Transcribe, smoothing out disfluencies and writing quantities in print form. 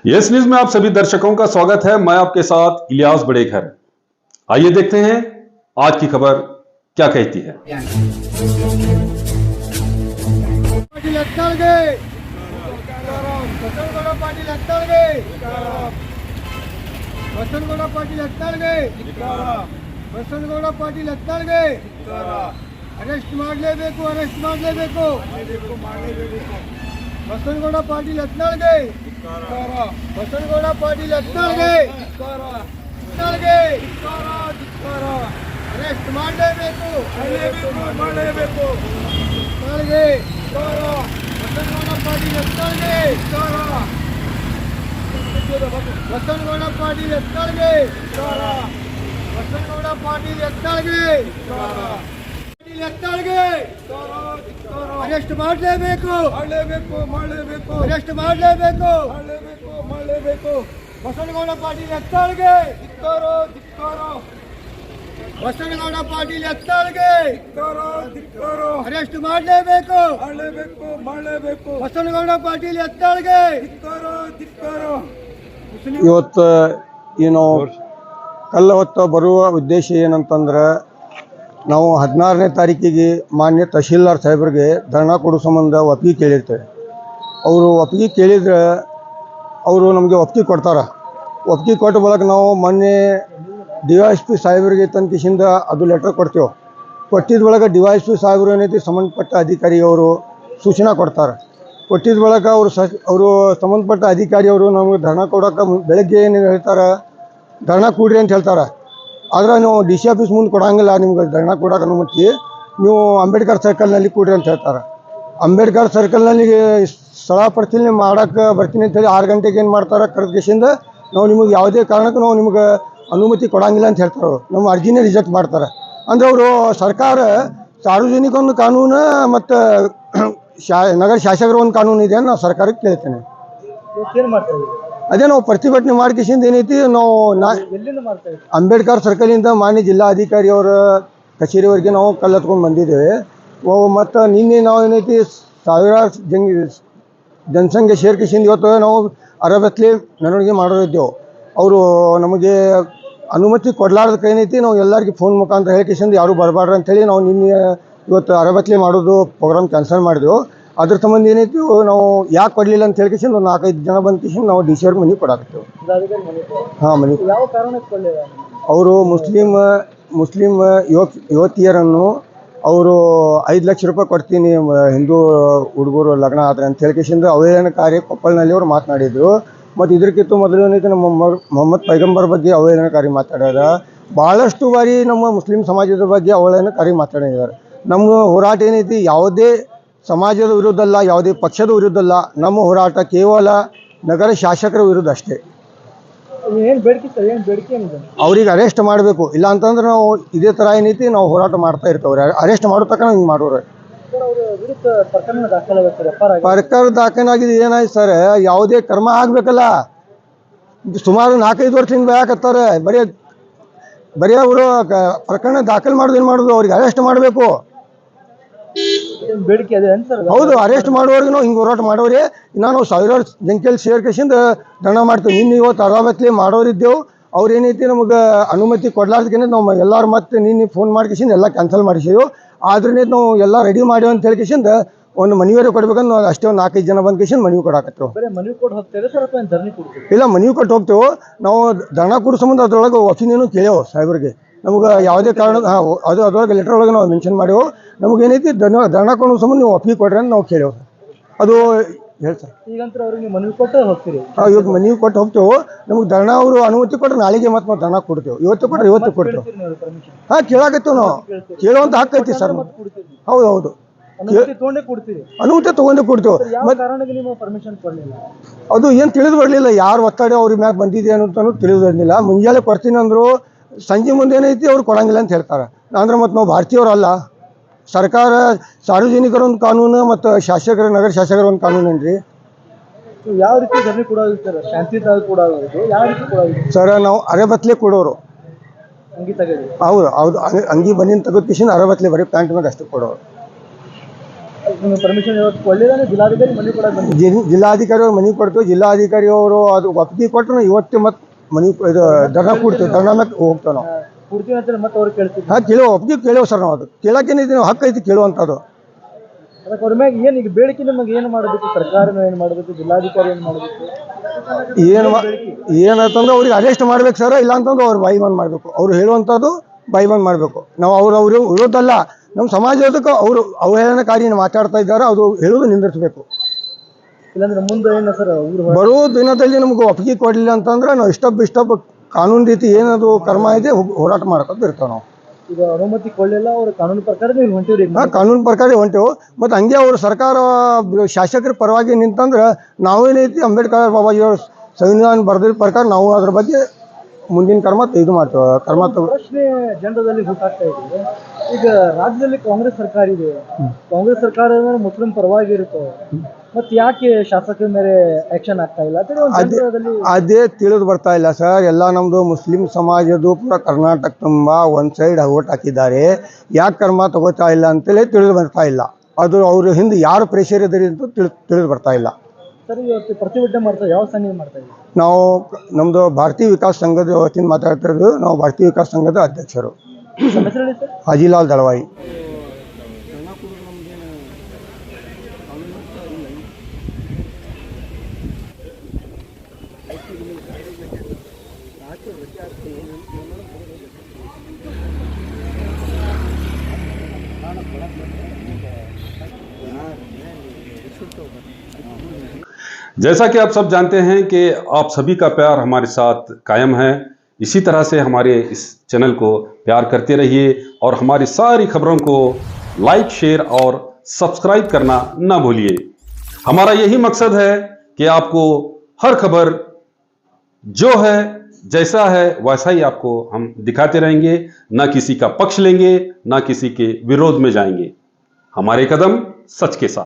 Yes news में आप सभी दर्शकों का स्वागत है। मैं आपके साथ इलियास बड़ेघर। आइए देखते हैं आज की खबर क्या कहती है। ಬಸನಗೌಡ ಪಾಟೀಲ್ ಹತ್ನಾಳ್ಗೆ ಅರೆಸ್ಟ್ ಮಾಡಲೇಬೇಕು ಬಸನಗೌಡ ಪಾಟೀಲ್ ಹತ್ನಾಳ್ಗೆ ಬಸನಗೌಡ ಪಾಟೀಲ್ ಹತ್ನಾಳ್ಗೆ ಅರೆಸ್ಟ್ ಮಾಡಲೇಬೇಕು ಬಸನಗೌಡ ಪಾಟೀಲ್ ಹತ್ನಾಳ್ಗೆ ಬಸನಗೌಡ ಪಾಟೀಲ್ ಹತ್ನಾಳ್ಗೆ ಬಸನಗೌಡ ಪಾಟೀಲ್ ಹತ್ನಾಳ್ಗೆ ಅರೆಸ್ಟ್ ಮಾಡಲೇಬೇಕು ಅರೆಸ್ಟ್ ಮಾಡಲೇಬೇಕು ಬಸನಗೌಡ ಪಾಟೀಲ್ ಹತ್ನಾಳ್ಗೆ ಬಸನಗೌಡ ಪಾಟೀಲ್ ಹತ್ನಾಳ್ಗೆ ಅರೆಸ್ಟ್ ಮಾಡಲೇಬೇಕು ಬಸನಗೌಡ ಪಾಟೀಲ್ ಹತ್ನಾಳ್ಗೆ ಇವತ್ತು ಏನು ಕಲ್ಲ ಹೊತ್ತು ಬರುವ ಉದ್ದೇಶ ಏನಂತಂದ್ರೆ ನಾವು 16ನೇ ತಾರೀಕಿಗೆ ಮಾನ್ಯ ತಹಶೀಲ್ದಾರ್ ಸಾಹೇಬ್ರಿಗೆ ಧರಣ ಕೊಡೋ ಸಂಬಂಧ ಒಪ್ಪಿಗೆ ಕೇಳಿರ್ತೇವೆ. ಅವರು ಒಪ್ಪಿಗೆ ಕೇಳಿದ್ರೆ ಅವರು ನಮಗೆ ಒಪ್ಪಿಗೆ ಕೊಡ್ತಾರೆ. ಒಪ್ಪಿಗೆ ಕೊಟ್ಟ ಬಳಿಕ ನಾವು ಮೊನ್ನೆ DYSP ಸಾಹೇಬರಿಗೆ ತನಕಿಸಿಂದ ಅದು ಲೆಟರ್ ಕೊಡ್ತೇವೆ. ಕೊಟ್ಟಿದ್ದ ಬಳಿಕ DYSP ಸಾಹೇಬರು ಏನೈತಿ ಸಂಬಂಧಪಟ್ಟ ಅಧಿಕಾರಿ ಅವರು ಸೂಚನೆ ಕೊಡ್ತಾರೆ. ಕೊಟ್ಟಿದ್ದ ಬಳಿಕ ಅವರು ಸಂಬಂಧಪಟ್ಟ ಅಧಿಕಾರಿ ಅವರು ನಮಗೆ ಧರಣ ಕೊಡೋಕೆ ಬೆಳಗ್ಗೆ ಏನು ಹೇಳ್ತಾರೆ, ಧರಣ ಕೊಡ್ರಿ ಅಂತ ಹೇಳ್ತಾರೆ. ಆದರೆ ನೀವು DC ಆಫೀಸ್ ಮುಂದೆ ಕೊಡೋಂಗಿಲ್ಲ, ನಿಮ್ಗೆ ಧರಣ ಕೊಡೋಕೆ ಅನುಮತಿ ನೀವು ಅಂಬೇಡ್ಕರ್ ಸರ್ಕಲ್ನಲ್ಲಿ ಕೊಡ್ರಿ ಅಂತ ಹೇಳ್ತಾರೆ. ಅಂಬೇಡ್ಕರ್ ಸರ್ಕಲ್ನಲ್ಲಿ ಸ್ಥಳ ಪರಿಶೀಲನೆ ಮಾಡೋಕ್ಕೆ ಬರ್ತೀನಿ ಅಂತೇಳಿ 6 ಗಂಟೆಗೆ ಏನು ಮಾಡ್ತಾರೆ, ಕರೆದಕಿಸಿಂದ ನಾವು ನಿಮಗೆ ಯಾವುದೇ ಕಾರಣಕ್ಕೂ ನಾವು ನಿಮ್ಗೆ ಅನುಮತಿ ಕೊಡೋಂಗಿಲ್ಲ ಅಂತ ಹೇಳ್ತಾರೆ. ನಮ್ಮ ಅರ್ಜಿನೇ ರಿಜೆಕ್ಟ್ ಮಾಡ್ತಾರೆ. ಅಂದರೆ ಅವರು ಸರ್ಕಾರ ಸಾರ್ವಜನಿಕ ಒಂದು ಕಾನೂನು ಮತ್ತು ನಗರ ಶಾಸಕರ ಒಂದು ಕಾನೂನು ಇದೆ ಅಂತ ನಾವು ಸರ್ಕಾರಕ್ಕೆ ಕೇಳ್ತೇನೆ. ಅದೇ ನಾವು ಪ್ರತಿಭಟನೆ ಮಾಡ್ಕಿಸಿಂದ ಏನೈತಿ, ನಾವು ಅಂಬೇಡ್ಕರ್ ಸರ್ಕಲಿಂದ ಮಾನ್ಯ ಜಿಲ್ಲಾಧಿಕಾರಿ ಅವರ ಕಚೇರಿವರೆಗೆ ನಾವು ಕಲ್ಲು ಹತ್ಕೊಂಡು ಬಂದಿದ್ದೇವೆ. ಮತ್ತು ನಿನ್ನೆ ನಾವು ಏನೈತಿ ಸಾವಿರಾರು ಜನಸಂಖ್ಯೆ ಸೇರ್ಕಿಸಿಂದ ಇವತ್ತು ನಾವು ಅರಬತ್ಲಿ ಮೆರವಣಿಗೆ ಮಾಡೋರಿದ್ದೆವು. ಅವರು ನಮಗೆ ಅನುಮತಿ ಕೊಡಲಾರ್ದಕ್ಕೆ ಏನೈತಿ ನಾವು ಎಲ್ಲರಿಗೂ ಫೋನ್ ಮುಖಾಂತರ ಹೇಳಿಕಿಸಿಂದ ಯಾರು ಬರಬಾರ್ದು ಅಂಥೇಳಿ ನಾವು ನಿನ್ನೆ ಇವತ್ತು ಅರಬತ್ಲಿ ಮಾಡೋದು ಪ್ರೋಗ್ರಾಮ್ ಕ್ಯಾನ್ಸಲ್ ಮಾಡಿದೆವು. ಅದ್ರ ಸಂಬಂಧ ಏನೈತಿ ನಾವು ಯಾಕೆ ಕೊಡಲಿಲ್ಲ ಅಂತ ಹೇಳಿಕಿಸಿಂದ ಒಂದು 4-5 ಜನ ಬಂದ್ಕಿಸಿಂದ ನಾವು DC ಅವ್ರಿಗೆ ಮನೆ ಕೊಡಾಕತ್ತೇವೆ. ಹಾಂ, ಮನೆ ಅವರು ಮುಸ್ಲಿಂ ಯುವತಿಯರನ್ನು ಅವರು 5 ಲಕ್ಷ ರೂಪಾಯಿ ಕೊಡ್ತೀನಿ ಹಿಂದೂ ಹುಡುಗರು ಲಗ್ನ ಆದರೆ ಅಂತ ಹೇಳಿಕಿಸಿಂದ ಅವಹೇಳನಕಾರಿ ಕೊಪ್ಪಳನಲ್ಲಿ ಅವರು ಮಾತನಾಡಿದರು. ಮತ್ತು ಇದಕ್ಕಿಂತ ಮೊದಲು ಏನೈತಿ ನಮ್ಮ ಮೊಹಮ್ಮದ್ ಪೈಗಂಬರ್ ಬಗ್ಗೆ ಅವಹೇಳನಕಾರಿ ಮಾತಾಡ್ಯಾರ. ಭಾಳಷ್ಟು ಬಾರಿ ನಮ್ಮ ಮುಸ್ಲಿಂ ಸಮಾಜದ ಬಗ್ಗೆ ಅವಹೇಳನಕಾರಿ ಮಾತಾಡಿದ್ದಾರೆ. ನಮ್ಮ ಹೋರಾಟ ಏನೈತಿ ಯಾವುದೇ ಸಮಾಜದ ವಿರುದ್ಧ ಅಲ್ಲ, ಯಾವುದೇ ಪಕ್ಷದ ವಿರುದ್ಧ ಅಲ್ಲ. ನಮ್ಮ ಹೋರಾಟ ಕೇವಲ ನಗರ ಶಾಸಕರ ವಿರುದ್ಧ ಅಷ್ಟೇ. ಅವ್ರಿಗೆ ಅರೆಸ್ಟ್ ಮಾಡಬೇಕು, ಇಲ್ಲ ಅಂತಂದ್ರೆ ನಾವು ಇದೇ ಥರ ಏನೈತಿ ನಾವು ಹೋರಾಟ ಮಾಡ್ತಾ ಇರ್ತೇವೆ. ಅರೆಸ್ಟ್ ಮಾಡೋ ತಕ್ಕ ಹಿಂಗೆ ಮಾಡೋರು. ಪ್ರಕರಣ ದಾಖಲಾಗಿದೆ ಏನಾಯ್ತು ಸರ್, ಯಾವುದೇ ಕ್ರಮ ಆಗಬೇಕಲ್ಲ. ಸುಮಾರು 4-5 ವರ್ಷದಿಂದ ಬೇಕತ್ತಾರೆ. ಬರೀ ಅವರು ಪ್ರಕರಣ ದಾಖಲೆ ಮಾಡೋದು ಏನು ಮಾಡೋದು, ಅವ್ರಿಗೆ ಅರೆಸ್ಟ್ ಮಾಡಬೇಕು. ಹೌದು, ಅರೆಸ್ಟ್ ಮಾಡುವವರೆಗೆ ನಾವು ಹಿಂಗೆ ಹೋರಾಟ ಮಾಡೋರಿ. ನಾವು ಸಾವಿರಾರು ಸಂಖ್ಯೆಯಲ್ಲಿ ಸೇರ್ಕೇಸಿಂದ ಧರಣ ಮಾಡ್ತೀವಿ. ನಿನ್ನೆ ಇವತ್ತು ಅರಾವತ್ಲಿ ಮಾಡೋರಿದ್ದೆವು. ಅವ್ರು ಏನೈತಿ ನಮಗೆ ಅನುಮತಿ ಕೊಡ್ಲಾರ್ದಕ್ಕೇನೆ ನಾವು ಎಲ್ಲರೂ ಮತ್ತೆ ನಿನ್ನೆ ಫೋನ್ ಮಾಡ್ಕೇಸಿಂದ ಎಲ್ಲ ಕ್ಯಾನ್ಸಲ್ ಮಾಡಿಸಿದೆವು. ಆದ್ರೇ ನಾವು ಎಲ್ಲ ರೆಡಿ ಮಾಡ್ಯಾವ ಅಂತ ಹೇಳಿಕೇಸಿಂದ ಒಂದು ಮನವಿಯವ್ರಿಗೆ ಕೊಡ್ಬೇಕಂದ್ರೆ ನಾವು ಅಷ್ಟೇ ಒಂದು 4-5 ಜನ ಬಂದ್ಕೇಸಿಂದ ಮನವಿ ಕೊಡಾಕತ್ತೇವೆ. ಇಲ್ಲ, ಮನವಿ ಕೊಟ್ಟು ಹೋಗ್ತೇವೆ ನಾವು. ಧರಣ ಕೊಡೋ ಸಂಬಂಧ ಅದ್ರೊಳಗೆ ಒಪಿನಿಯನು ಕೇಳೇವು ಸಾಹೇಬ್ರಿಗೆ. ನಮ್ಗೆ ಯಾವುದೇ ಕಾರಣ ಅದ್ರೊಳಗೆ ಲೆಟರ್ ಒಳಗೆ ನಾವು ಮೆನ್ಷನ್ ಮಾಡೇವು. ನಮಗೇನೈತಿ ಧರಣ ಕೊಡೋ ಸಂಬಂಧ ನೀವು ಒಪ್ಪಿಗೆ ಕೊಡ್ರಿ ಅಂತ ನಾವು ಕೇಳೇವು. ಅದು ಹೇಳ್ತಾರೆ. ಇವಾಗ ಮನವಿ ಕೊಟ್ಟು ಹೋಗ್ತೇವೆ. ನಮ್ಗೆ ಧರಣ ಅವರು ಅನುಮತಿ ಕೊಟ್ಟರೆ ನಾಳೆಗೆ ಮತ್ತೆ ಧರಣ ಕೊಡ್ತೇವೆ. ಇವತ್ತು ಕೊಟ್ಟರೆ ಇವತ್ತು ಕೊಡ್ತೇವೆ. ಹಾಂ, ಕೇಳಾಕತ್ತೇವೆ ನಾವು. ಕೇಳುವಂತ ಹಕ್ಕು ಐತಿ ಸರ್. ಹೌದು, ಅನುಮತಿ ತೊಗೊಂಡೇ ಕೊಡ್ತೇವೆ. ಅದು ಏನು ತಿಳಿದು ಬರಲಿಲ್ಲ, ಯಾರು ಒತ್ತಡ ಅವ್ರ ಮ್ಯಾಗ ಬಂದಿದೆ ಅನ್ನೋದು ತಿಳಿದು ಬರಲಿಲ್ಲ. ಮುಂಜಾನೆ ಕೊಡ್ತೀನಿ ಅಂದರು, ಸಂಜೆ ಮುಂದೆ ಏನೈತಿ ಅವ್ರು ಕೊಡಂಗಿಲ್ಲ ಅಂತ ಹೇಳ್ತಾರೆ. ಅಂದ್ರೆ ಮತ್ತು ನಾವು ಭಾರತೀಯರಲ್ಲ. ಸರ್ಕಾರ ಸಾರ್ವಜನಿಕರ ಒಂದು ಕಾನೂನು ಮತ್ತು ನಗರ ಶಾಸಕರ ಒಂದು ಕಾನೂನು ಏನ್ರಿ. ಯಾವ ರೀತಿ ಧರಣಿ ಕೊಡೋದು ಸರ್? ಶಾಂತಿಯುತವಾಗಿ ಕೊಡೋದು ಯಾವ ರೀತಿ ಕೊಡೋದು ಸರ್? ನಾವು ಅರೆಬತ್ಲೆ ಕೊಡೋರು. ಹೌದು, ಅಂಗಿ ಬನ್ನಿನ ತೆಗೆದು ಕಿಶನ್ ಅರೆಬತ್ಲೆ ಬರೀ ಪ್ಯಾಂಟ್ ಮ್ಯಾಗ ಅಷ್ಟು ಕೊಡೋರು. ನಿಮ್ಗೆ ಪರ್ಮಿಷನ್ ಇವತ್ತು ಕೊಡಲಿಲ್ಲ ಜಿಲ್ಲಾಧಿಕಾರಿ ಮನೆ ಕೂಡ ಬಂದಿದೆ. ಜಿಲ್ಲಾಧಿಕಾರಿ ಅವ್ರು ಮನೆ ಕೊಡ್ತು, ಜಿಲ್ಲಾಧಿಕಾರಿ ಅವರು ಅದು ಒಪ್ಪಿಗೆ ಕೊಟ್ಟರು ಇವತ್ತು ಮತ್ತೆ ಮನೆ ಇದು ಧರ್ನಾ ಕೊಡ್ತೀವಿ, ಧರ್ನಾ ಮ್ಯಾಗ ಹೋಗ್ತೇವೆ ನಾವು. ಪೂರ್ತಿ ಅಂತ ಮತ್ತೆ ಅವ್ರು ಕೇಳ್ತಿದ್ರು. ಹಾಂ ಕೇಳೋ ಒಪ್ಪಿಗೆ ಕೇಳೇವು ಸರ್ ನಾವು. ಅದು ಕೇಳಕ್ಕೇನೈತಿ ನಾವು ಹಕ್ಕು ಐತಿ ಕೇಳುವಂಥದ್ದು. ಅದಕ್ಕೆ ಅವ್ರ ಮ್ಯಾಗ ಏನು ಈಗ ಬೇಡಿಕೆ ನಿಮಗೆ ಏನು ಮಾಡಬೇಕು? ಸರ್ಕಾರನ ಏನು ಮಾಡಬೇಕು? ಜಿಲ್ಲಾಧಿಕಾರಿ ಏನು ಮಾಡಬೇಕು? ಏನಂತಂದ್ರೆ ಅವ್ರಿಗೆ ಅರೆಸ್ಟ್ ಮಾಡ್ಬೇಕು ಸರ್, ಇಲ್ಲ ಅಂತಂದ್ರೆ ಅವ್ರು ಬಾಯಿಬಂದ್ ಮಾಡಬೇಕು. ಅವ್ರು ಹೇಳುವಂಥದ್ದು ಬಾಯಿಬಂದ್ ಮಾಡಬೇಕು. ನಾವು ಅವ್ರ ವಿರೋಧ ಅಲ್ಲ, ನಮ್ಮ ಸಮಾಜದಕ್ಕೆ ಅವರು ಅವಹೇಳನಕಾರಿ ಮಾತಾಡ್ತಾ ಇದ್ದಾರೆ, ಅದು ಹೇಳೋದು ನಿಂದಿರಿಸಬೇಕು. ಇಲ್ಲಾಂದ್ರೆ ಮುಂದೆ ಏನು ಸರ್ ಬರೋ ದಿನದಲ್ಲಿ ನಮ್ಗೆ ಒಪ್ಪಿಗೆ ಕೊಡಲಿಲ್ಲ ಅಂತಂದ್ರೆ ನಾವು ಇಷ್ಟೊಬ್ಬ ಕಾನೂನು ರೀತಿ ಏನದು ಕರ್ಮ ಇದೆ ಹೋರಾಟ ಮಾಡ್ಕೊಂಡು ಇರ್ತೇವೆ ನಾವು. ಈಗ ಅನುಮತಿ ಕೊಡಲಿಲ್ಲ, ಅವ್ರ ಕಾನೂನು ಪ್ರಕಾರ ನೀವು ಹೊಂಟಿವ್ರಿ. ಕಾನೂನು ಪ್ರಕಾರ ಹೊಂಟೇವು. ಮತ್ತು ಹಂಗೆ ಅವರು ಸರ್ಕಾರ ಶಾಸಕರ ಪರವಾಗಿ ನಿಂತಂದ್ರೆ ನಾವೇನೈತಿ ಅಂಬೇಡ್ಕರ್ ಬಾಬಾಜಿ ಅವ್ರ ಸಂವಿಧಾನ ಬರೆದಿದ್ದ ಪ್ರಕಾರ ನಾವು ಅದ್ರ ಬಗ್ಗೆ ಮುಂದಿನ ಕರ್ಮ ಇದು ಮಾಡ್ತೇವೆ. ಪ್ರಶ್ನೆ ಜನರಲ್ಲಿ ಹುಟ್ಟಾಗ್ತಾ ಇದೆ. ಈಗ ರಾಜ್ಯದಲ್ಲಿ ಕಾಂಗ್ರೆಸ್ ಸರ್ಕಾರ ಇದೆ, ಕಾಂಗ್ರೆಸ್ ಸರ್ಕಾರ ಮುಸ್ಲಿಂ ಪರವಾಗಿ ಇರುತ್ತೆ, ಮತ್ತೆ ಯಾಕೆ ಶಾಸಕರ ಮೇಲೆ ಆಕ್ಷನ್ ಆಗ್ತಾ ಇಲ್ಲ ಅದೇ ತಿಳಿದು ಬರ್ತಾ ಇಲ್ಲ ಸರ್. ಎಲ್ಲ ನಮ್ಮದು ಮುಸ್ಲಿಂ ಸಮಾಜದ್ದು ಪೂರ ಕರ್ನಾಟಕ ತುಂಬ ಒಂದು ಸೈಡ್ ಓಟ್ ಹಾಕಿದ್ದಾರೆ. ಯಾಕೆ ಕರ್ಮ ತಗೋತಾ ಇಲ್ಲ ಅಂತೇಳಿ ತಿಳಿದು ಬರ್ತಾ ಇಲ್ಲ. ಅದು ಅವ್ರ ಹಿಂದೆ ಯಾರು ಪ್ರೆಷರ್ ಇದ್ದಾರೆ ಅಂತ ತಿಳಿದು ಬರ್ತಾ ಇಲ್ಲ. ಸರ್ ಇವತ್ತು ಪ್ರತಿಭಟನೆ ಮಾಡ್ತಾರೆ, ಯಾವ ಸಂಘ ಮಾಡ್ತಾ ಇದ್ದೀವಿ ನಾವು? ನಮ್ಮದು ಭಾರತೀಯ ವಿಕಾಸ ಸಂಘದ ವತಿಯಿಂದ ಮಾತಾಡ್ತಿರೋದು. ನಾವು ಭಾರತೀಯ ವಿಕಾಸ ಸಂಘದ ಅಧ್ಯಕ್ಷರು ಹಾಜಿಲಾಲ್ ದಳವಾಯಿ. जैसा कि आप सब जानते हैं कि आप सभी का प्यार हमारे साथ कायम है। इसी तरह से हमारे इस चैनल को प्यार करते रहिए और हमारी सारी खबरों को लाइक, शेयर और सब्सक्राइब करना ना भूलिए। हमारा यही मकसद है कि आपको हर खबर जो है, जैसा है वैसा ही आपको हम दिखाते रहेंगे। ना किसी का पक्ष लेंगे, ना किसी के विरोध में जाएंगे। हमारे कदम सच के साथ।